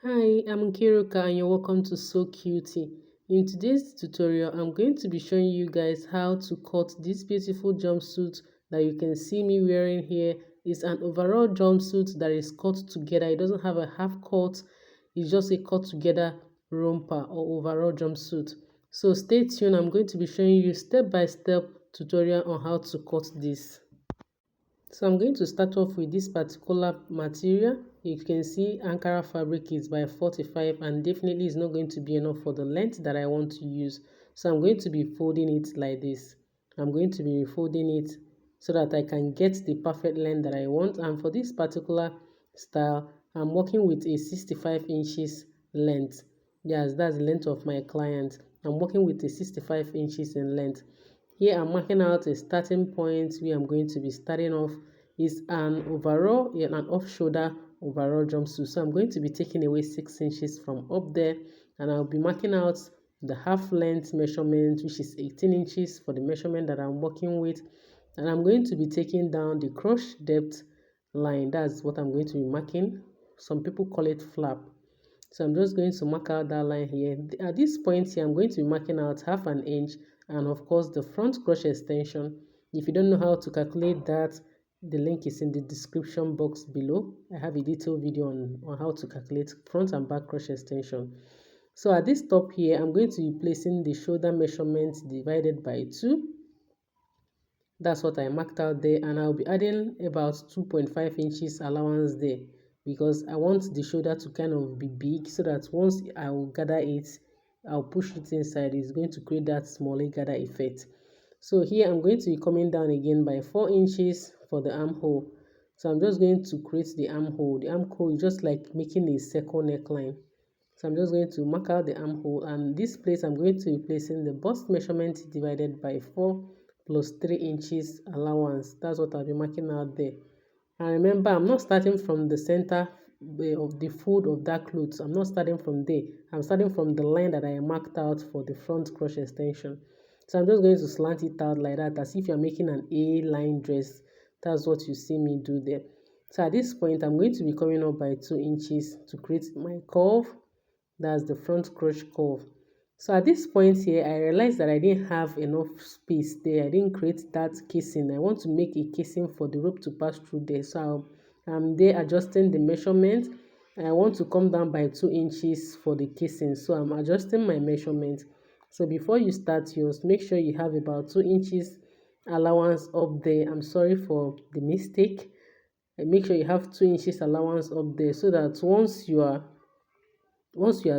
Hi, I'm Kiruka and you're welcome to Sewcutie. In today's tutorial, I'm going to be showing you guys how to cut this beautiful jumpsuit that you can see me wearing here. It's an overall jumpsuit that is cut together. It doesn't have a half cut. It's just a cut together romper or overall jumpsuit. So stay tuned. I'm going to be showing you step-by-step tutorial on how to cut this. So I'm going to start off with this particular material. You can see Ankara fabric is by 45 and definitely is not going to be enough for the length that I want to use. So I'm going to be folding it like this. I'm going to be folding it so that I can get the perfect length that I want. And for this particular style, I'm working with a 65 inches length. Yes, that's the length of my client. I'm working with a 65 inches in length. Here I'm marking out a starting point where I'm going to be starting off. Is an overall, yeah, an off-shoulder overall jumpsuit. So I'm going to be taking away 6 inches from up there, and I'll be marking out the half length measurement, which is 18 inches for the measurement that I'm working with. And I'm going to be taking down the crotch depth line. That's what I'm going to be marking. Some people call it flap. So I'm just going to mark out that line here. At this point here, I'm going to be marking out half an inch and of course the front crochet extension. If you don't know how to calculate that, the link is in the description box below. I have a detailed video on how to calculate front and back crochet extension. So at this top here, I'm going to be placing the shoulder measurement divided by 2. That's what I marked out there, and I'll be adding about 2.5 inches allowance there because I want the shoulder to kind of be big so that once I will gather it, I'll push it inside. It's going to create that smaller gather effect. So here I'm going to be coming down again by 4 inches for the armhole. So I'm just going to create the armhole. The armhole is just like making a circle neckline. So I'm just going to mark out the armhole, and this place I'm going to be placing the bust measurement divided by 4 plus 3 inches allowance. That's what I'll be marking out there. And remember, I'm not starting from the center of the fold of that clothes. I'm not starting from there. I'm starting from the line that I marked out for the front crochet extension. So I'm just going to slant it out like that, as if you're making an A-line dress. That's what you see me do there. So at this point, I'm going to be coming up by 2 inches to create my curve. That's the front crochet curve. So at this point here, I realized that I didn't have enough space there. I didn't create that casing. I want to make a casing for the rope to pass through there. So I'm there adjusting the measurement. I want to come down by 2 inches for the casing. So I'm adjusting my measurement. So before you start yours, make sure you have about 2 inches allowance up there. I'm sorry for the mistake. And make sure you have 2 inches allowance up there so that once you are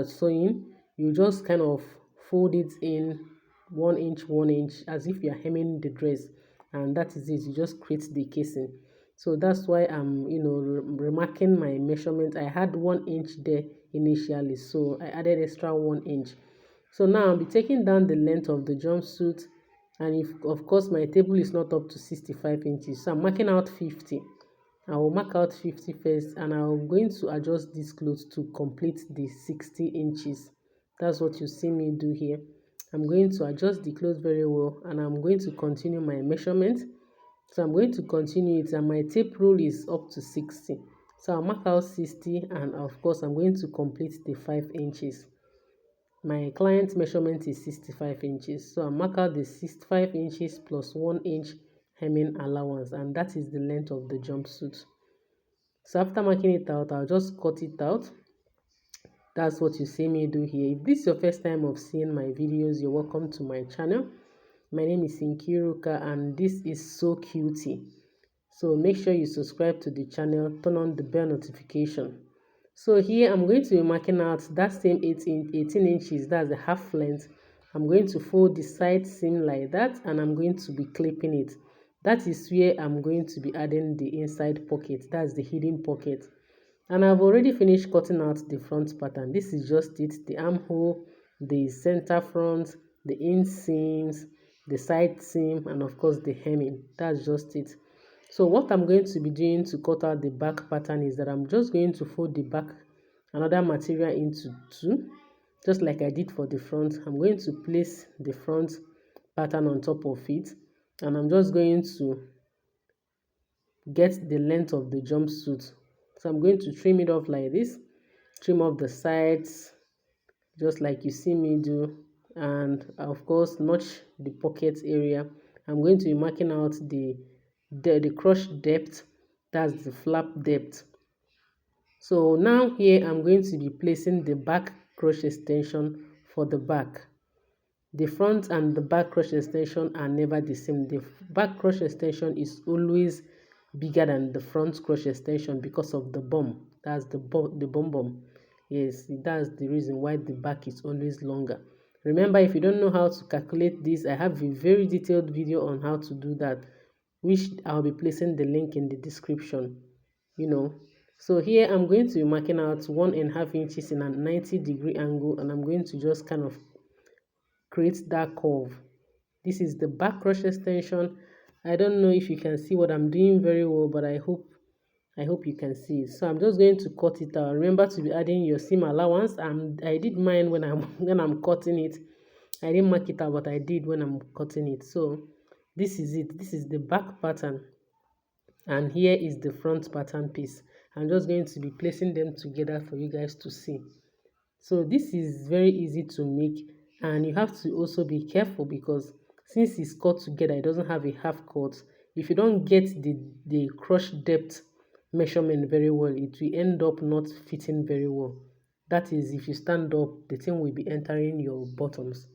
sewing, you just kind of fold it in 1 inch as if you are hemming the dress, and that is it. You just create the casing. So that's why I'm remarking my measurement. I had 1 inch there initially, so I added extra 1 inch. So now I'll be taking down the length of the jumpsuit, and if of course my table is not up to 65 inches, so I'm marking out 50. I will mark out 50 first, and I'm going to adjust this clothes to complete the 60 inches. That's what you see me do here. I'm going to adjust the clothes very well, and I'm going to continue my measurement. So I'm going to continue it, and my tape rule is up to 60. So I'll mark out 60, and of course I'm going to complete the 5 inches. My client measurement is 65 inches, so I'll mark out the 65 inches plus 1 inch hemming allowance, and that is the length of the jumpsuit. So after marking it out, I'll just cut it out. That's what you see me do here. If this is your first time of seeing my videos, you're welcome to my channel. My name is Nkiruka and this is Sewcutie. So make sure you subscribe to the channel, turn on the bell notification. So here I'm going to be marking out that same 18 inches, that's the half length. I'm going to fold the side seam like that, and I'm going to be clipping it. That is where I'm going to be adding the inside pocket, that's the hidden pocket. And I've already finished cutting out the front pattern. This is just it, the armhole, the center front, the inseams, the side seam, and of course the hemming. That's just it. So what I'm going to be doing to cut out the back pattern is that I'm just going to fold the back another material into 2, just like I did for the front. I'm going to place the front pattern on top of it, and I'm just going to get the length of the jumpsuit. So I'm going to trim it off like this, trim off the sides just like you see me do, and of course notch the pocket area. I'm going to be marking out the crush depth, that's the flap depth. So now here I'm going to be placing the back crochet extension for the back. The front and the back crochet extension are never the same. The back crochet extension is always bigger than the front crochet extension because of the bum. That's the bum. Yes, that's the reason why the back is always longer. Remember, if you don't know how to calculate this, I have a very detailed video on how to do that, which I'll be placing the link in the description. So here I'm going to be marking out 1.5 inches in a 90-degree angle, and I'm going to just kind of create that curve. This is the back crochet extension. I don't know if you can see what I'm doing very well, but I hope you can see it. So I'm just going to cut it out. Remember to be adding your seam allowance. I did mine when I'm cutting it. I didn't mark it out, but I did when I'm cutting it. So this is it. This is the back pattern, and here is the front pattern piece. I'm just going to be placing them together for you guys to see. So this is very easy to make, and you have to also be careful because since it's cut together, it doesn't have a half cut. If you don't get the crush depth measurement very well, it will end up not fitting very well. That is, if you stand up, the thing will be entering your bottoms.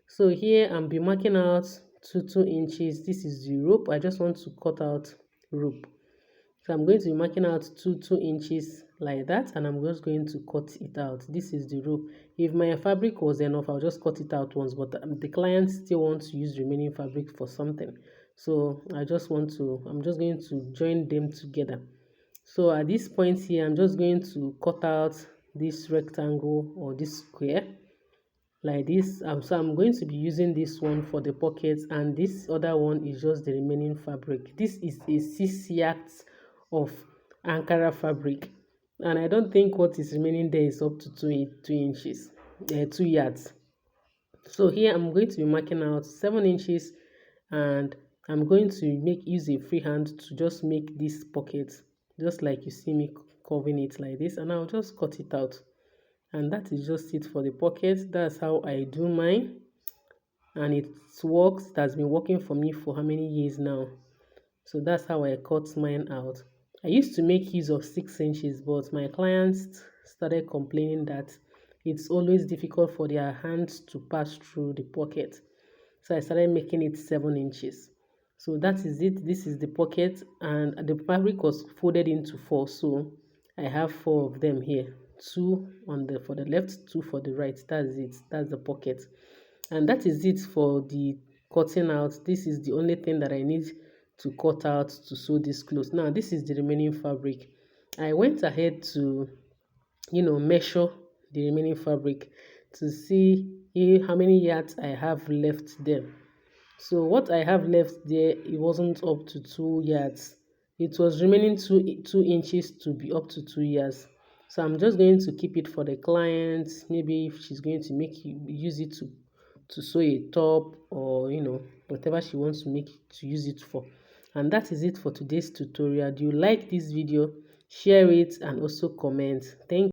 So here I'm be marking out 2 inches. This is the rope. I just want to cut out rope. So I'm going to be marking out 2 inches like that, and I'm just going to cut it out. This is the rope. If my fabric was enough, I'll just cut it out once, but the client still wants to use remaining fabric for something. So I'm just going to join them together. So at this point here, I'm just going to cut out this rectangle or this square like this. So I'm going to be using this one for the pockets, and this other one is just the remaining fabric. This is a 6 yards of Ankara fabric, and I don't think what is remaining there is up to 2 inches, 2 yards. So here I'm going to be marking out 7 inches, and I'm going to use a free hand to just make this pocket just like you see me curving it like this, and I'll just cut it out. And that is just it for the pocket. That's how I do mine, and it works. It has been working for me for how many years now. So that's how I cut mine out. I used to make use of 6 inches, but my clients started complaining that it's always difficult for their hands to pass through the pocket. So I started making it 7 inches. So that is it. This is the pocket, and the fabric was folded into 4. So I have 4 of them here. 2 for the left, 2 for the right. That's it. That's the pocket. And that is it for the cutting out. This is the only thing that I need to cut out to sew this close. Now this is the remaining fabric. I went ahead to measure the remaining fabric to see how many yards I have left there. So what I have left there, it wasn't up to 2 yards. It was remaining 2 inches to be up to 2 yards. So I'm just going to keep it for the client. Maybe if she's going to use it to sew a top, or whatever she wants to use it for. And that is it for today's tutorial. Do you like this video? Share it and also comment. Thank you.